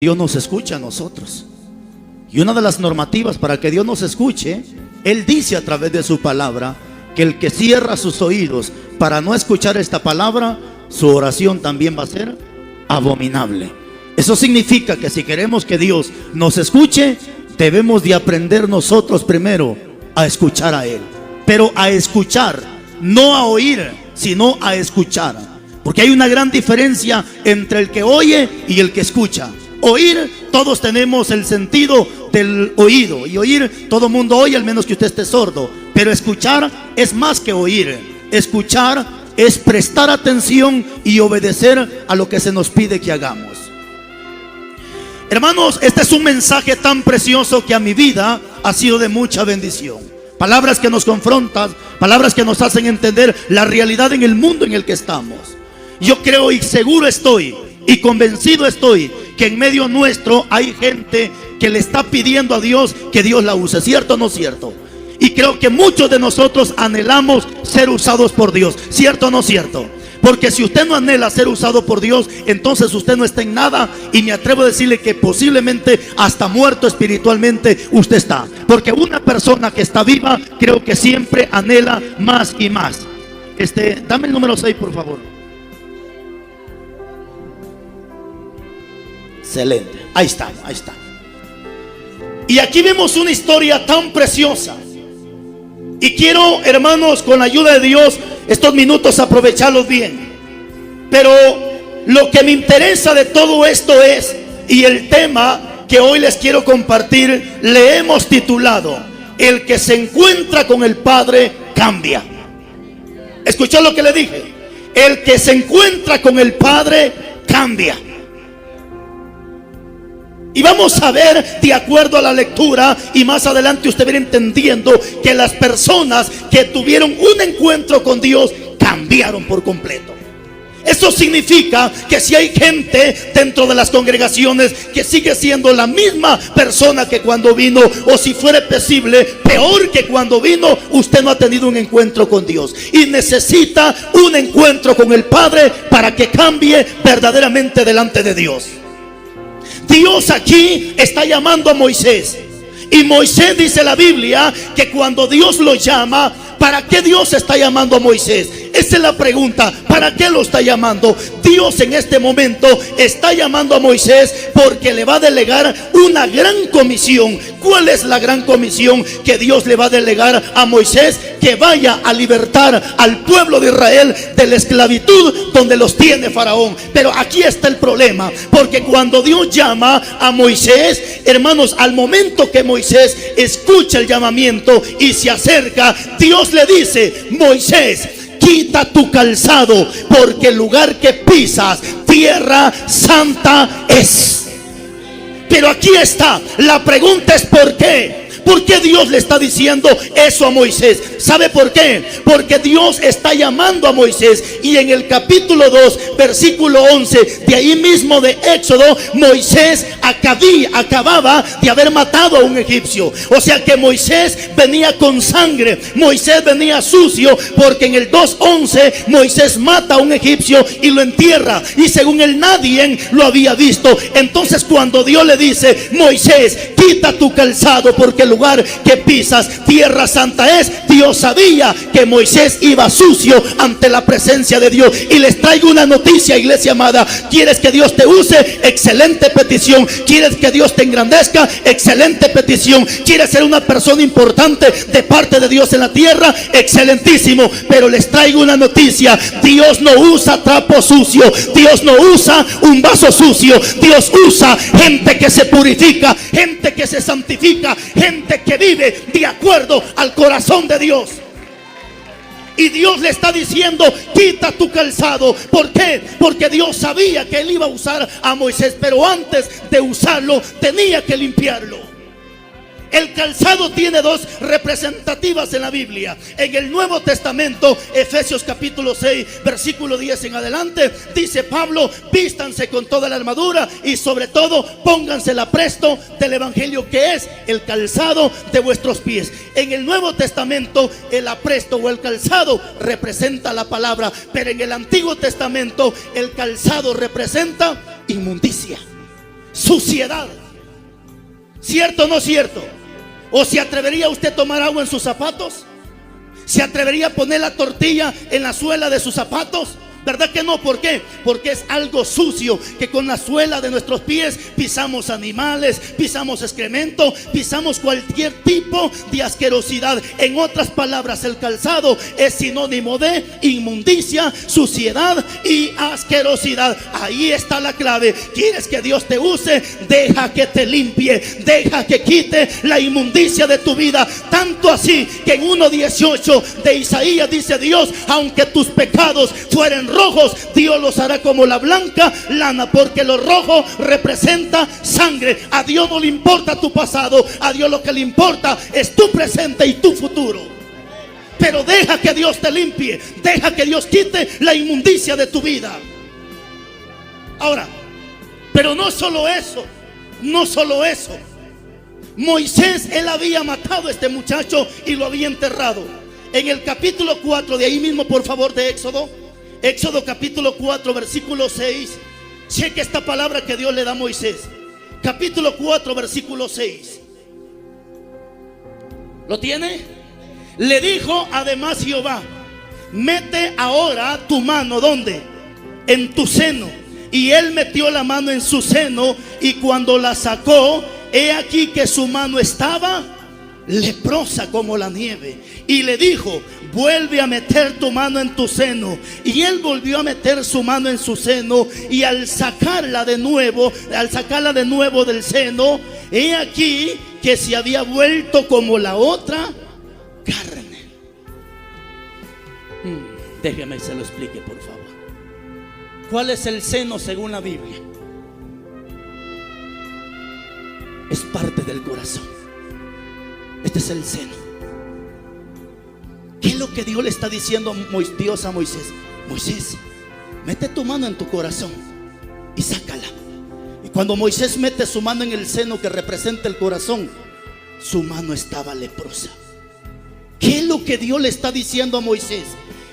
Dios nos escucha a nosotros. Y una de las normativas para que Dios nos escuche, Él dice a través de su palabra que el que cierra sus oídos para no escuchar esta palabra, su oración también va a ser abominable. Eso significa que si queremos que Dios nos escuche, debemos de aprender nosotros primero a escuchar a Él. Pero a escuchar, no a oír, sino a escuchar. Porque hay una gran diferencia entre el que oye y el que escucha. Oír, todos tenemos el sentido del oído. Y oír, todo mundo oye, al menos que usted esté sordo. Pero escuchar es más que oír. Escuchar es prestar atención y obedecer a lo que se nos pide que hagamos. Hermanos, este es un mensaje tan precioso que a mi vida ha sido de mucha bendición. Palabras que nos confrontan, palabras que nos hacen entender la realidad en el mundo en el que estamos. Yo creo y seguro estoy y convencido estoy que en medio nuestro hay gente que le está pidiendo a Dios que Dios la use. ¿Cierto o no cierto? Y creo que muchos de nosotros anhelamos ser usados por Dios. ¿Cierto o no cierto? Porque si usted no anhela ser usado por Dios, entonces usted no está en nada. Y me atrevo a decirle que posiblemente hasta muerto espiritualmente usted está. Porque una persona que está viva, creo que siempre anhela más y más. Dame el número 6, por favor. Excelente, ahí está, ahí está. Y aquí vemos una historia tan preciosa. Y quiero, hermanos, con la ayuda de Dios, estos minutos aprovecharlos bien. Pero lo que me interesa de todo esto es, y el tema que hoy les quiero compartir, le hemos titulado: el que se encuentra con el Padre cambia. ¿Escuchó lo que le dije? El que se encuentra con el Padre cambia. Y vamos a ver de acuerdo a la lectura, y más adelante usted va entendiendo que las personas que tuvieron un encuentro con Dios cambiaron por completo. Eso significa que si hay gente dentro de las congregaciones que sigue siendo la misma persona que cuando vino, o si fuera posible, peor que cuando vino, usted no ha tenido un encuentro con Dios. Y necesita un encuentro con el Padre para que cambie verdaderamente delante de Dios. Dios aquí está llamando a Moisés. Y Moisés, dice la Biblia, que cuando Dios lo llama, ¿para qué Dios está llamando a Moisés? Esa es la pregunta. ¿Para qué lo está llamando? Dios en este momento está llamando a Moisés porque le va a delegar una gran comisión. ¿Cuál es la gran comisión que Dios le va a delegar a Moisés? Que vaya a libertar al pueblo de Israel de la esclavitud donde los tiene Faraón. Pero aquí está el problema, porque cuando Dios llama a Moisés, hermanos, al momento que Moisés escucha el llamamiento y se acerca, Dios le dice: Moisés, quita tu calzado, porque el lugar que pisas, tierra santa es. Pero aquí está, la pregunta es ¿por qué? ¿Por qué Dios le está diciendo eso a Moisés? ¿Sabe por qué? Porque Dios está llamando a Moisés. Y en el capítulo 2, versículo 11, de ahí mismo de Éxodo, Moisés acababa de haber matado a un egipcio. O sea que Moisés venía con sangre, Moisés venía sucio, porque en el 2:11 Moisés mata a un egipcio y lo entierra. Y según él, nadie lo había visto. Entonces cuando Dios le dice: Moisés, quita tu calzado, porque el lugar que pisas, tierra santa es, Dios sabía que Moisés iba sucio ante la presencia de Dios. Y les traigo una noticia, iglesia amada. ¿Quieres que Dios te use? Excelente petición. ¿Quieres que Dios te engrandezca? Excelente petición. ¿Quieres ser una persona importante de parte de Dios en la tierra? Excelentísimo. Pero les traigo una noticia: Dios no usa trapo sucio, Dios no usa un vaso sucio. Dios usa gente que se purifica, gente que se santifica, gente que vive de acuerdo al corazón de Dios. Y Dios le está diciendo: quita tu calzado. ¿Por qué? Porque Dios sabía que Él iba a usar a Moisés, pero antes de usarlo tenía que limpiarlo. El calzado tiene dos representativas en la Biblia. En el Nuevo Testamento, Efesios capítulo 6, versículo 10 en adelante, dice Pablo: vístanse con toda la armadura y sobre todo pónganse el apresto del evangelio, que es el calzado de vuestros pies. En el Nuevo Testamento, el apresto o el calzado representa la palabra, pero en el Antiguo Testamento el calzado representa inmundicia. suciedad. ¿Cierto o no cierto? ¿O se atrevería usted a tomar agua en sus zapatos? ¿Se atrevería a poner la tortilla en la suela de sus zapatos? ¿Verdad que no? ¿Por qué? Porque es algo sucio, que con la suela de nuestros pies pisamos animales, pisamos excremento, pisamos cualquier tipo de asquerosidad. En otras palabras, el calzado es sinónimo de inmundicia, suciedad y asquerosidad. Ahí está la clave. ¿Quieres que Dios te use? Deja que te limpie, deja que quite la inmundicia de tu vida. Tanto así que en 1:18 de Isaías dice Dios: aunque tus pecados fueren rojos, Dios los hará como la blanca lana, porque lo rojo representa sangre. A Dios no le importa tu pasado, a Dios lo que le importa es tu presente y tu futuro. Pero deja que Dios te limpie, deja que Dios quite la inmundicia de tu vida. Ahora, pero no solo eso, no solo eso. Moisés, él había matado a este muchacho y lo había enterrado. En el capítulo 4, de ahí mismo por favor, de Éxodo capítulo 4 versículo 6. Cheque esta palabra que Dios le da a Moisés. Capítulo 4 versículo 6. ¿Lo tiene? Le dijo además Jehová: mete ahora tu mano, ¿dónde? En tu seno. Y él metió la mano en su seno, y cuando la sacó, he aquí que su mano estaba leprosa como la nieve. Y le dijo: vuelve a meter tu mano en tu seno. Y él volvió a meter su mano en su seno, y al sacarla de nuevo del seno, he aquí que se había vuelto como la otra carne. Déjeme se lo explique, por favor. ¿Cuál es el seno según la Biblia? Es parte del corazón. Este es el seno. ¿Qué es lo que Dios le está diciendo Dios a Moisés? Moisés, mete tu mano en tu corazón y sácala. Y cuando Moisés mete su mano en el seno que representa el corazón, su mano estaba leprosa. ¿Qué es lo que Dios le está diciendo a Moisés?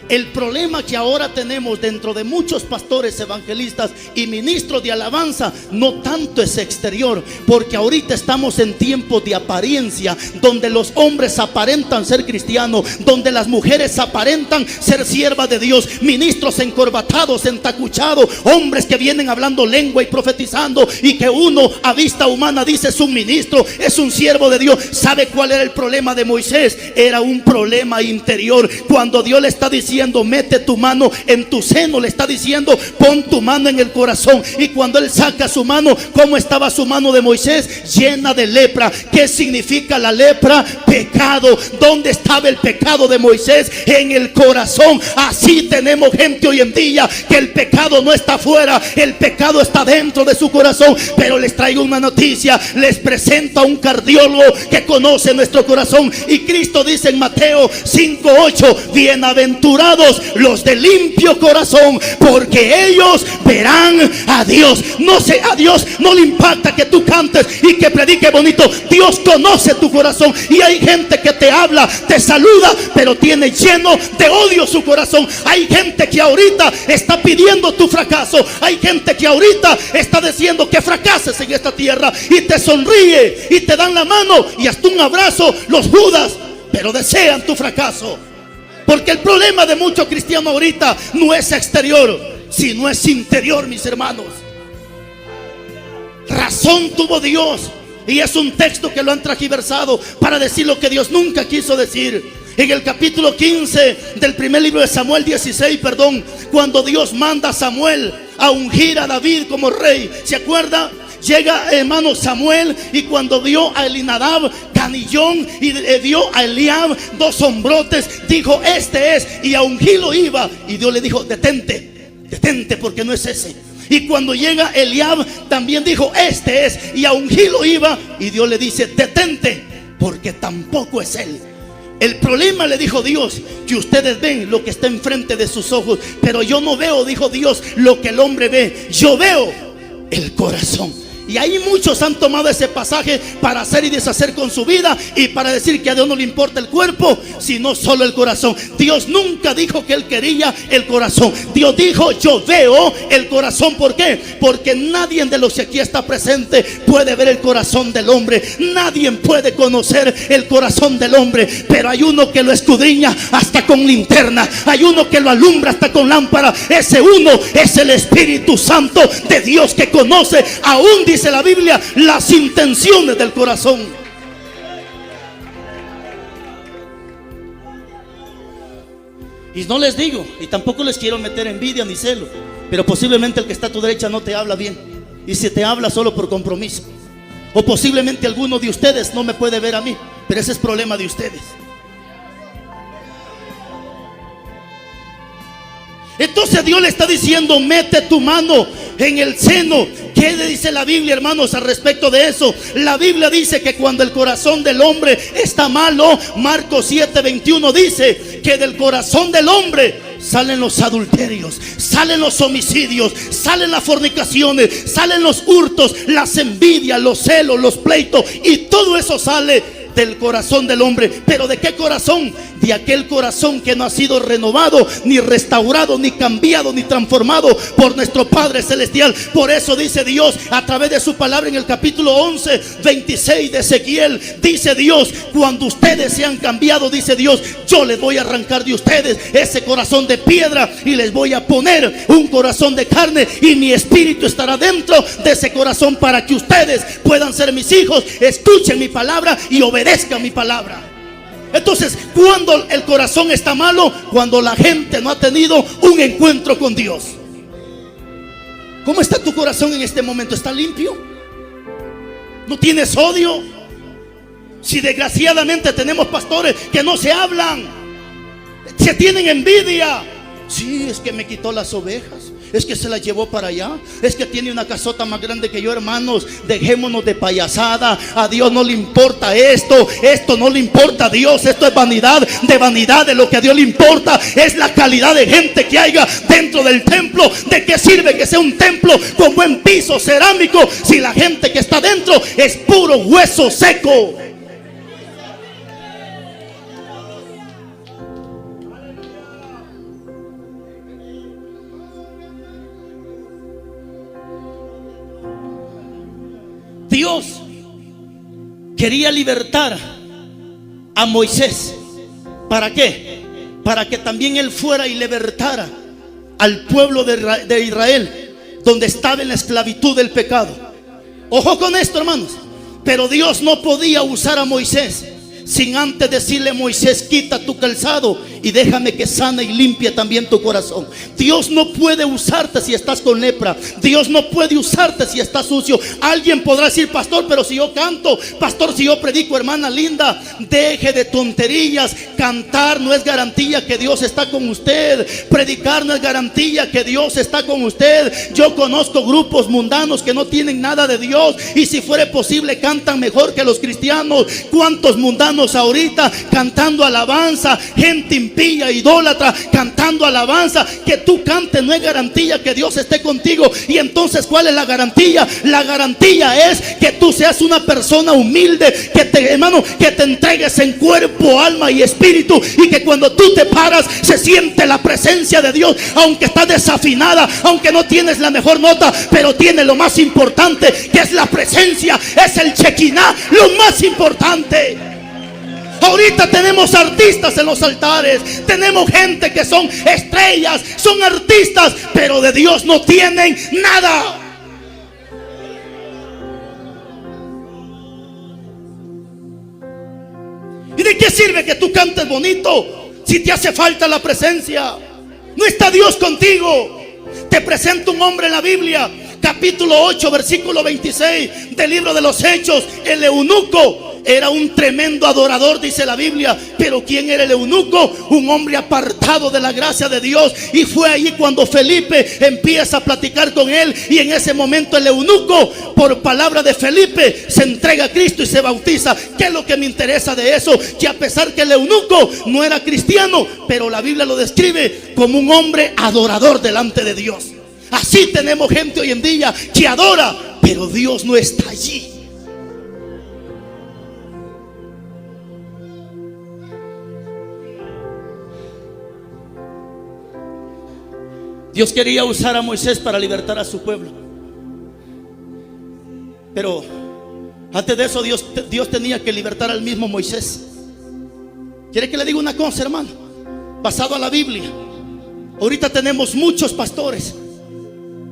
El problema que ahora tenemos dentro de muchos pastores, evangelistas y ministros de alabanza no tanto es exterior, porque ahorita estamos en tiempos de apariencia, donde los hombres aparentan ser cristianos, donde las mujeres aparentan ser siervas de Dios, ministros encorbatados, entacuchados, hombres que vienen hablando lengua y profetizando, y que uno a vista humana dice es un ministro, es un siervo de Dios. ¿Sabe cuál era el problema de Moisés? Era un problema interior. Cuando Dios le está diciendo mete tu mano en tu seno, le está diciendo pon tu mano en el corazón. Y cuando él saca su mano, ¿cómo estaba su mano de Moisés? Llena de lepra. ¿Qué significa la lepra? Pecado. ¿Dónde estaba el pecado de Moisés? En el corazón. Así tenemos gente hoy en día, que el pecado no está afuera, el pecado está dentro de su corazón. Pero les traigo una noticia, les presento a un cardiólogo que conoce nuestro corazón. Y Cristo dice en Mateo 5:8: bienaventurados los de limpio corazón, porque ellos verán a Dios. No sé, a Dios no le impacta que tú cantes y que prediques bonito. Dios conoce tu corazón. Y hay gente que te habla, te saluda, pero tiene lleno de odio su corazón. Hay gente que ahorita está pidiendo tu fracaso. Hay gente que ahorita está diciendo que fracases en esta tierra, y te sonríe y te dan la mano y hasta un abrazo los Judas, pero desean tu fracaso. Porque el problema de muchos cristianos ahorita no es exterior, sino es interior, mis hermanos. Razón tuvo Dios, y es un texto que lo han transgiversado para decir lo que Dios nunca quiso decir. En el capítulo 15 del primer libro de Samuel, 16, cuando Dios manda a Samuel a ungir a David como rey, ¿se acuerda? Llega, hermano, Samuel, y cuando vio a Elinadab, canillón, y vio a Eliab, dos hombrotes, dijo: este es. Y a ungirlo iba, y Dios le dijo: detente, porque no es ese. Y cuando llega Eliab, también dijo: este es. Y a ungirlo iba, y Dios le dice: detente, porque tampoco es él. El problema, le dijo Dios, que ustedes ven lo que está enfrente de sus ojos, pero yo no veo, dijo Dios, lo que el hombre ve. Yo veo el corazón. Y ahí muchos han tomado ese pasaje para hacer y deshacer con su vida y para decir que a Dios no le importa el cuerpo, sino solo el corazón. Dios nunca dijo que Él quería el corazón. Dios dijo: yo veo el corazón. ¿Por qué? Porque nadie de los que aquí está presente puede ver el corazón del hombre. Nadie puede conocer el corazón del hombre, pero hay uno que lo escudriña hasta con linterna. Hay uno que lo alumbra hasta con lámpara. Ese uno es el Espíritu Santo de Dios, que conoce aún, dice la Biblia, las intenciones del corazón. Y no les digo, y tampoco les quiero meter envidia ni celo, pero posiblemente el que está a tu derecha no te habla bien, y si te habla solo por compromiso. O posiblemente alguno de ustedes no me puede ver a mí, pero ese es problema de ustedes. Entonces Dios le está diciendo: mete tu mano en el seno. ¿Qué le dice la Biblia, hermanos, al respecto de eso? La Biblia dice que cuando el corazón del hombre está malo, Marcos 7:21 dice que del corazón del hombre salen los adulterios, salen los homicidios, salen las fornicaciones, salen los hurtos, las envidias, los celos, los pleitos, y todo eso sale del corazón del hombre. ¿Pero de qué corazón? De aquel corazón que no ha sido renovado, ni restaurado, ni cambiado, ni transformado por nuestro Padre Celestial. Por eso dice Dios a través de su palabra en el capítulo 11, 26 de Ezequiel. Dice Dios: cuando ustedes sean cambiados, dice Dios, yo les voy a arrancar de ustedes ese corazón de piedra y les voy a poner un corazón de carne, y mi espíritu estará dentro de ese corazón para que ustedes puedan ser mis hijos, escuchen mi palabra y obedezcan mi palabra. Entonces, cuando el corazón está malo, cuando la gente no ha tenido un encuentro con Dios. ¿Cómo está tu corazón en este momento? ¿Está limpio? ¿No tienes odio? Si desgraciadamente tenemos pastores que no se hablan, se tienen envidia. Sí, es que me quitó las ovejas, es que se las llevó para allá, es que tiene una casota más grande que yo. Hermanos, dejémonos de payasada. A Dios no le importa esto. Esto no le importa a Dios. Esto es vanidad de vanidad. De lo que a Dios le importa es la calidad de gente que haya dentro del templo. ¿De qué sirve que sea un templo con buen piso cerámico si la gente que está dentro es puro hueso seco? Dios quería libertar a Moisés. ¿Para qué? Para que también él fuera y libertara al pueblo de Israel, donde estaba en la esclavitud del pecado. Ojo con esto, hermanos. Pero Dios no podía usar a Moisés sin antes decirle: Moisés, quita tu calzado y déjame que sane y limpie también tu corazón. Dios no puede usarte si estás con lepra. Dios no puede usarte si estás sucio. Alguien podrá decir: pastor, pero si yo canto, pastor, si yo predico. Hermana linda, deje de tonterías. Cantar no es garantía que Dios está con usted. Predicar no es garantía que Dios está con usted. Yo conozco grupos mundanos que no tienen nada de Dios, y si fuera posible cantan mejor que los cristianos. ¿Cuántos mundanos ahorita cantando alabanza? Gente impía, idólatra, cantando alabanza. Que tú cantes no es garantía que Dios esté contigo. Y entonces, ¿cuál es la garantía? La garantía es que tú seas una persona humilde, que te, hermano, que te entregues en cuerpo, alma y espíritu, y que cuando tú te paras se siente la presencia de Dios. Aunque estás desafinada, aunque no tienes la mejor nota, pero tienes lo más importante, que es la presencia, es el Shekinah, lo más importante. Ahorita tenemos artistas en los altares, tenemos gente que son estrellas, son artistas, pero de Dios no tienen nada. ¿Y de qué sirve que tú cantes bonito si te hace falta la presencia? No está Dios contigo. Te presento un hombre en la Biblia, capítulo 8, versículo 26 del libro de los Hechos. El eunuco era un tremendo adorador, dice la Biblia. Pero ¿quién era el eunuco? Un hombre apartado de la gracia de Dios. Y fue ahí cuando Felipe empieza a platicar con él. Y en ese momento el eunuco, por palabra de Felipe, se entrega a Cristo y se bautiza. ¿Qué es lo que me interesa de eso? Que a pesar que el eunuco no era cristiano, pero la Biblia lo describe como un hombre adorador delante de Dios. Así tenemos gente hoy en día que adora, pero Dios no está allí. Dios quería usar a Moisés para libertar a su pueblo, pero antes de eso Dios tenía que libertar al mismo Moisés. ¿Quiere que le diga una cosa, hermano? Basado a la Biblia, ahorita tenemos muchos pastores,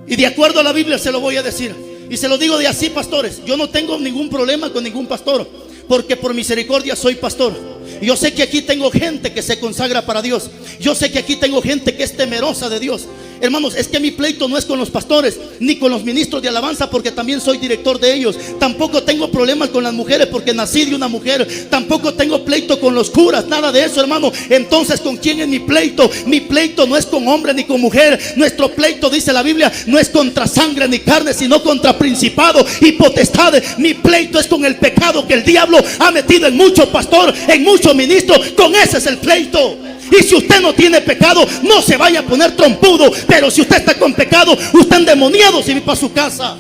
y de acuerdo a la Biblia se lo voy a decir, y se lo digo de así, pastores. Yo no tengo ningún problema con ningún pastor, porque por misericordia soy pastor. Yo sé que aquí tengo gente que se consagra para Dios. Yo sé que aquí tengo gente que es temerosa de Dios. Hermanos, es que mi pleito no es con los pastores ni con los ministros de alabanza, porque también soy director de ellos. Tampoco tengo problemas con las mujeres, porque nací de una mujer. Tampoco tengo pleito con los curas, nada de eso, hermano. Entonces, ¿con quién es mi pleito? Mi pleito no es con hombre ni con mujer. Nuestro pleito, dice la Biblia, no es contra sangre ni carne, sino contra principados y potestades. Mi pleito es con el pecado que el diablo ha metido en mucho pastor, en mucho ministro. Con ese es el pleito. Y si usted no tiene pecado, no se vaya a poner trompudo. Pero si usted está con pecado, usted endemoniado se va para su casa.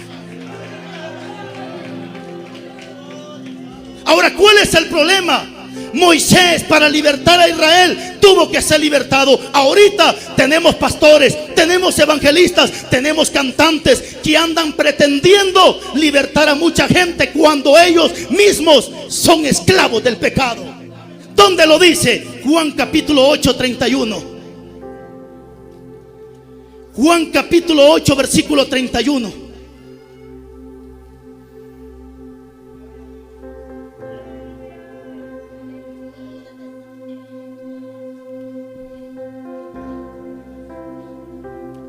Ahora, ¿cuál es el problema? Moisés, para libertar a Israel, tuvo que ser libertado. Ahorita tenemos pastores, tenemos evangelistas, tenemos cantantes que andan pretendiendo libertar a mucha gente cuando ellos mismos son esclavos del pecado. ¿Dónde lo dice? Juan capítulo 8, 31. Juan capítulo 8, versículo 31.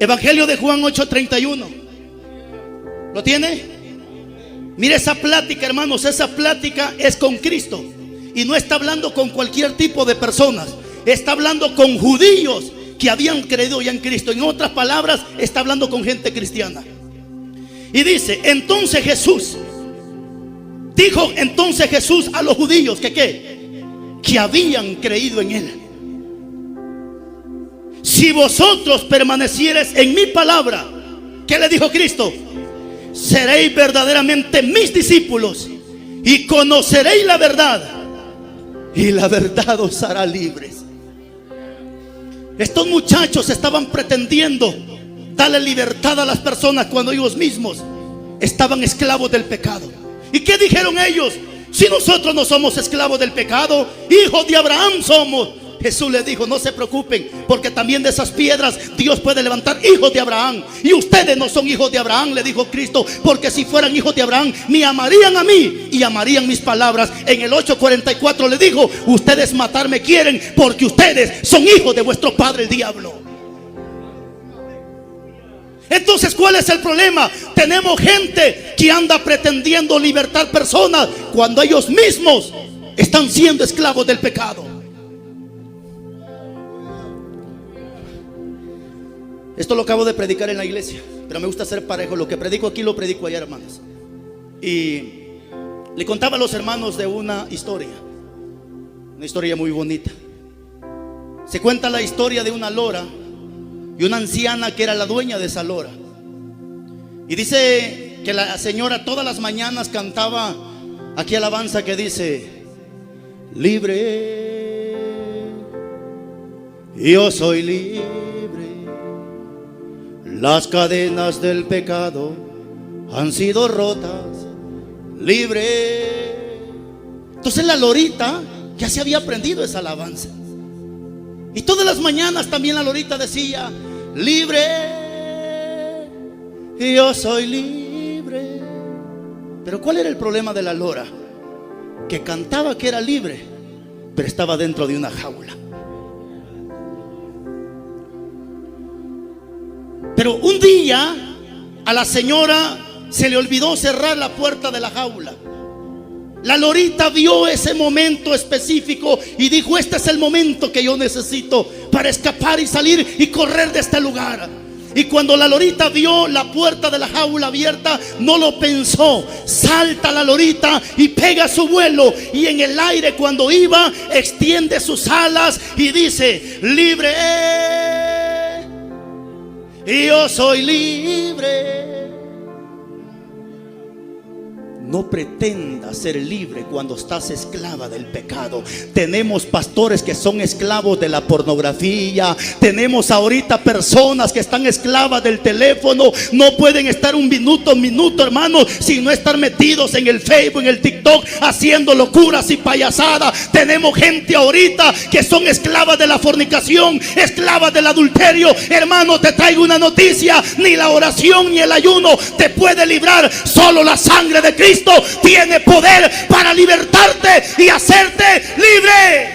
Evangelio de Juan 8, 31. ¿Lo tiene? Mire esa plática, hermanos. Esa plática es con Cristo. Y no está hablando con cualquier tipo de personas. Está hablando con judíos que habían creído ya en Cristo. En otras palabras, está hablando con gente cristiana. Y dice, entonces Jesús dijo entonces Jesús a los judíos que habían creído en él: si vosotros permaneciereis en mi palabra, ¿qué le dijo Cristo? Seréis verdaderamente mis discípulos y conoceréis la verdad, y la verdad os hará libres. Estos muchachos estaban pretendiendo darle libertad a las personas cuando ellos mismos estaban esclavos del pecado. ¿Y qué dijeron ellos? Si nosotros no somos esclavos del pecado, hijos de Abraham somos. Jesús les dijo, no se preocupen, porque también de esas piedras Dios puede levantar hijos de Abraham. Y ustedes no son hijos de Abraham, le dijo Cristo, porque si fueran hijos de Abraham, me amarían a mí y amarían mis palabras. En el 8:44 le dijo, ustedes matarme quieren porque ustedes son hijos de vuestro padre el diablo. Entonces, ¿cuál es el problema? Tenemos gente que anda pretendiendo libertar personas cuando ellos mismos están siendo esclavos del pecado. Esto lo acabo de predicar en la iglesia, pero me gusta ser parejo. Lo que predico aquí lo predico allá, hermanos. Y le contaba a los hermanos de una historia muy bonita. Se cuenta la historia de una lora y una anciana que era la dueña de esa lora. Y dice que la señora todas las mañanas cantaba aquí alabanza que dice: libre, yo soy libre, las cadenas del pecado han sido rotas, libre. Entonces la lorita ya se había aprendido esa alabanza. Y todas las mañanas también la lorita decía: libre, yo soy libre. Pero ¿cuál era el problema de la lora? Que cantaba que era libre, pero estaba dentro de una jaula. Pero un día a la señora se le olvidó cerrar la puerta de la jaula. La lorita vio ese momento específico y dijo: este es el momento que yo necesito para escapar y salir y correr de este lugar. Y cuando la lorita vio la puerta de la jaula abierta, no lo pensó. Salta la lorita y pega su vuelo. Y en el aire, cuando iba, extiende sus alas y dice: libre, yo soy libre. No pretendas ser libre cuando estás esclava del pecado. Tenemos pastores que son esclavos de la pornografía. Tenemos ahorita personas que están esclavas del teléfono. No pueden estar un minuto, hermano, sin no estar metidos en el Facebook, en el TikTok, haciendo locuras y payasadas. Tenemos gente ahorita que son esclavas de la fornicación, esclavas del adulterio. Hermano, te traigo una noticia: ni la oración ni el ayuno te puede librar. Solo la sangre de Cristo tiene poder para libertarte y hacerte libre.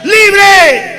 Libre.